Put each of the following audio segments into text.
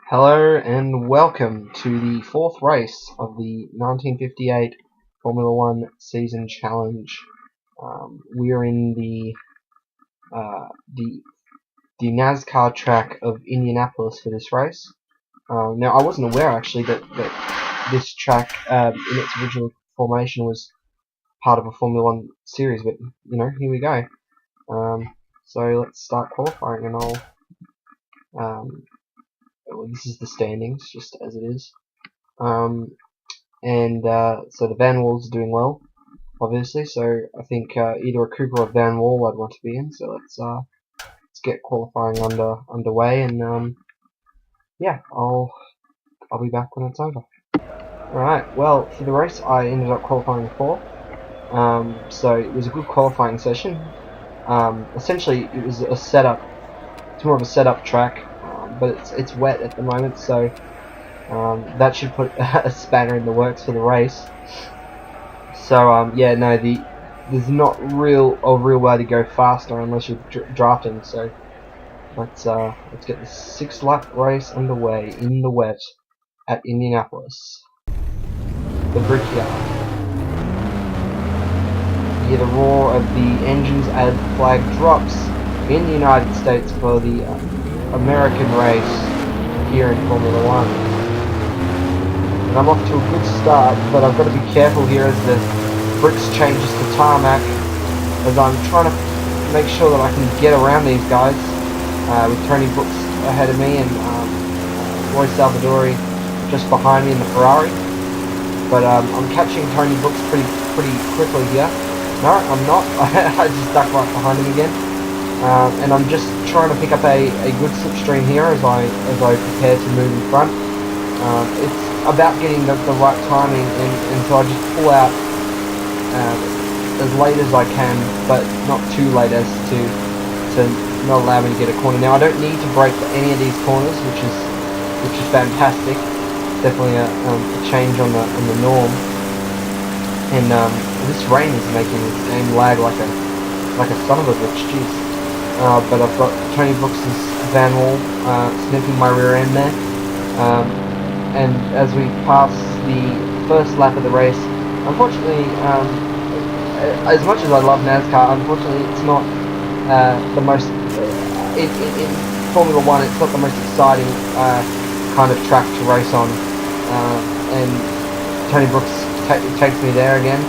Hello and welcome to the fourth race of the 1958 Formula One Season Challenge. We are in uh, the the NASCAR track of Indianapolis for this race. Now, I wasn't aware actually that this track in its original formation was part of a Formula One series, but here we go. So let's start qualifying, and this is the standings, just as it is. So the Van Walls are doing well, obviously. So I think either a Cooper or Van Wall I'd want to be in. So let's get qualifying underway, and yeah, I'll be back when it's over. Alright, well, for the race I ended up qualifying fourth. So it was a good qualifying session. Essentially it was a setup. It's more of a setup track, but it's wet at the moment, so that should put a spanner in the works for the race. So yeah, no, there's not a real way to go faster unless you're drafting. So let's get the 6-lap race underway in the wet at Indianapolis, the Brickyard. You hear the roar of the engines as the flag drops in the United States for the American race here in Formula One. And I'm off to a good start, but I've got to be careful here as the bricks changes to tarmac, as I'm trying to make sure that I can get around these guys with Tony Brooks ahead of me and Roy Salvadori just behind me in the Ferrari. But I'm catching Tony Brooks pretty quickly here. No, I'm not. I just ducked right behind him again, and I'm just trying to pick up a good slipstream here as I prepare to move in front. It's about getting the right timing, and so I just pull out as late as I can, but not too late as to not allow me to get a corner. Now I don't need to brake for any of these corners, which is fantastic. Definitely a change on the norm. And this rain is making this game lag like a son of a bitch. Jeez. But I've got Tony Brooks' Van Wall sniffing my rear end there. And as we pass the first lap of the race, unfortunately, as much as I love NASCAR, unfortunately it's not the most, in Formula One, it's not the most exciting kind of track to race on. And Tony Brooks takes me there again,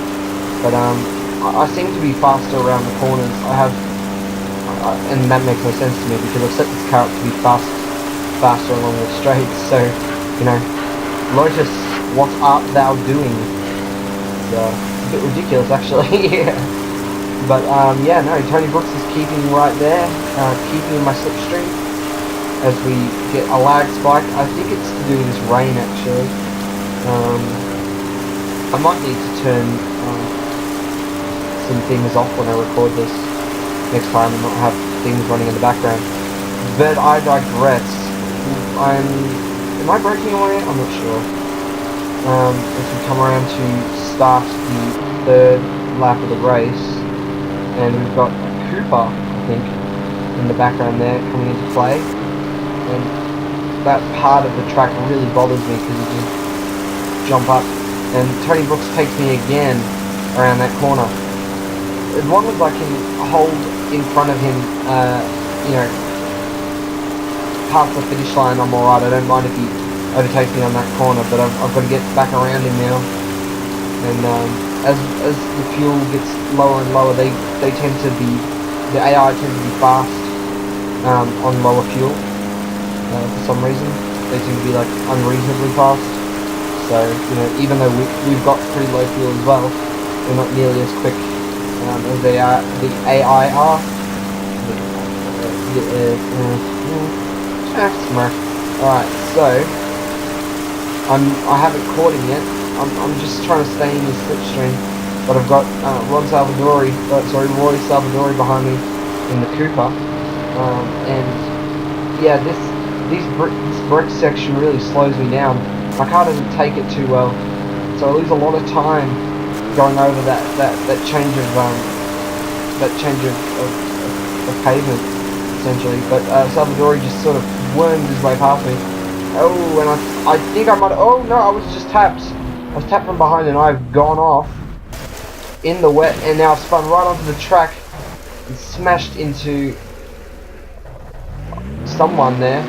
but I seem to be faster around the corners. And that makes no sense to me because I've set this car up to be faster along the straights. So, Lotus, what art thou doing? It's a bit ridiculous, actually. Yeah. But yeah, no, Tony Brooks is keeping right there, keeping my slipstream as we get a lag spike. I think it's to do with this rain, actually. I might need to turn some things off when I record this next time and not have things running in the background. But I digress. Am I breaking away? I'm not sure. As we come around to start the third lap of the race, and we've got Cooper, I think, in the background there coming into play. And that part of the track really bothers me because you can jump up. And Tony Brooks takes me again around that corner. As long as I can hold in front of him, past the finish line, I'm alright. I don't mind if he overtakes me on that corner, but I've got to get back around him now. And as the fuel gets lower and lower, the AI tends to be fast on lower fuel. For some reason, they seem to be like unreasonably fast. So even though we've got pretty low fuel as well, they're not nearly as quick as the AI are. Alright, so I haven't caught him yet. I'm just trying to stay in this slipstream, but I've got Roy Salvadori behind me in the Cooper, and yeah, this brick section really slows me down. My car doesn't take it too well, so I lose a lot of time going over that change of pavement, essentially. But Salvadori just sort of wormed his way past me, Oh, and I think I might. Oh no, I was just tapped. I was tapped from behind, and I've gone off in the wet, and now I've spun right onto the track and smashed into someone there.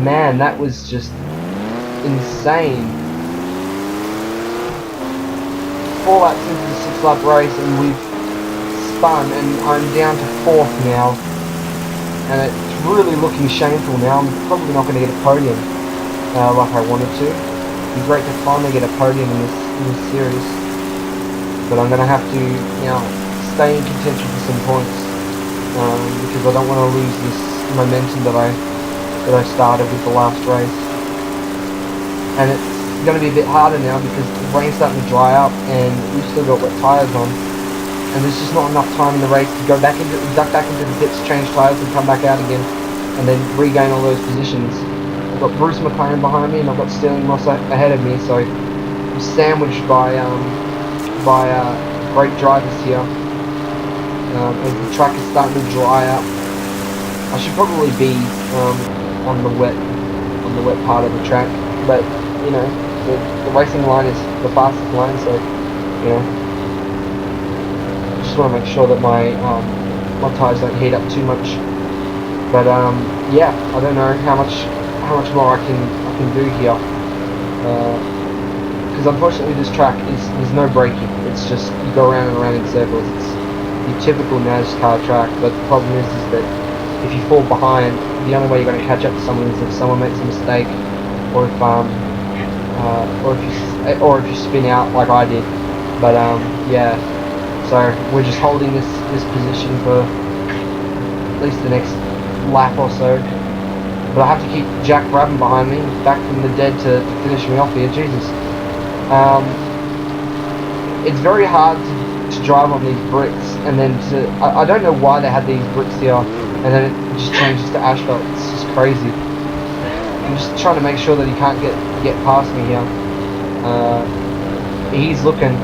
Man, that was just insane. 4 laps into the 6-lap race, and we've spun, and I'm down to 4th now. And it's really looking shameful now. I'm probably not going to get a podium like I wanted to. It'd be great to finally get a podium in this series, but I'm going to have to now stay in contention for some points because I don't want to lose this momentum that I started with the last race. And it's going to be a bit harder now because the rain's starting to dry up, and we've still got wet tyres on. And there's just not enough time in the race to go duck back into the pits, change tyres, and come back out again, and then regain all those positions. I've got Bruce McLaren behind me, and I've got Stirling Moss ahead of me, so I'm sandwiched by great drivers here. As the track is starting to dry up, I should probably be on the wet part of the track, but you know, the racing line is the fastest line, so you know. Just want to make sure that my tyres don't heat up too much. But yeah, I don't know how much more I can do here. Because unfortunately this track there's no braking. It's just you go around and around in circles. It's your typical NASCAR track. But the problem is that if you fall behind, the only way you're going to catch up to someone is if someone makes a mistake, or if you spin out like I did. But yeah. So we're just holding this position for at least the next lap or so. But I have to keep Jack Brabham behind me, back from the dead to finish me off here. Jesus. It's very hard to drive on these bricks, and then I don't know why they had these bricks here, and then it just changes to asphalt. It's just crazy. I'm just trying to make sure that he can't get past me here. He's looking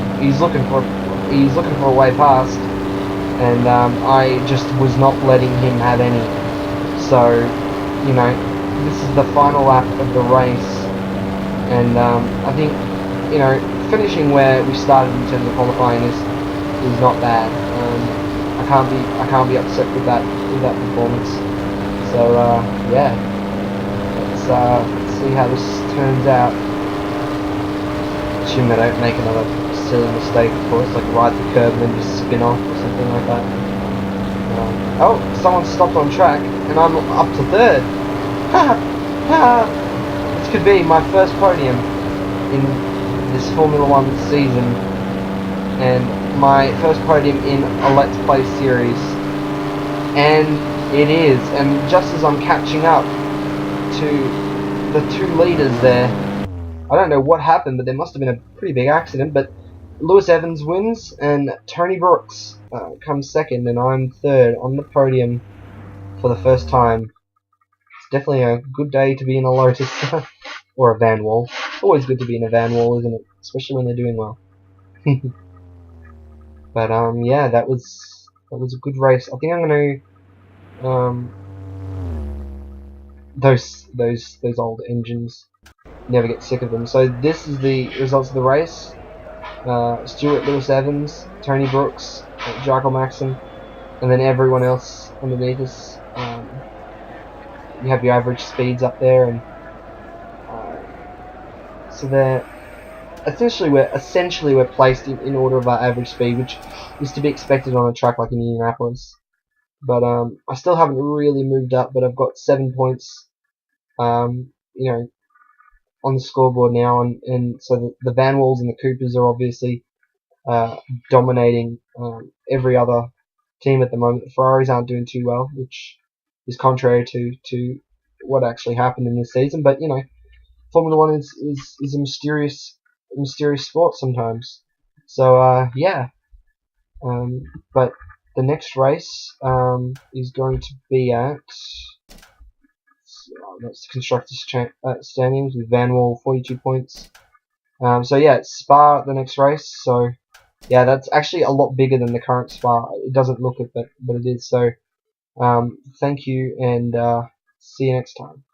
for a way past, and I just was not letting him have any. So, you know, this is the final lap of the race, and I think, you know, finishing where we started in terms of qualifying is not bad. I can't be upset with that performance. So yeah, let's see how this turns out. Assume they don't make another silly mistake, of course, like ride the curb and then just spin off or something like that. Oh, someone stopped on track, and I'm up to 3rd. This could be my first podium in this Formula 1 season, and my first podium in a Let's Play series. And it is, and just as I'm catching up to the 2 leaders there, I don't know what happened, but there must have been a pretty big accident, but Lewis Evans wins, and Tony Brooks comes 2nd, and I'm 3rd on the podium for the first time. It's definitely a good day to be in a Lotus, or a Van Wall. It's always good to be in a Van Wall, isn't it? Especially when they're doing well. But yeah, that was a good race. I think I'm gonna those old engines. Never get sick of them. So this is the results of the race. Stuart Lewis Evans, Tony Brooks, Jaco Maxson, and then everyone else underneath us. You have your average speeds up there, and so they're essentially we're placed in order of our average speed, which is to be expected on a track like in Indianapolis. But I still haven't really moved up, but I've got 7 points. You know, on the scoreboard now, and so the Van Walls and the Coopers are obviously dominating every other team at the moment. The Ferraris aren't doing too well, which is contrary to what actually happened in this season. But you know, Formula One is a mysterious sport sometimes. So yeah, but the next race is going to be at that's the constructors standings with Van Wall 42 points. So yeah, it's Spa the next race. So yeah, that's actually a lot bigger than the current Spa. It doesn't look it, but it is. So thank you, and see you next time.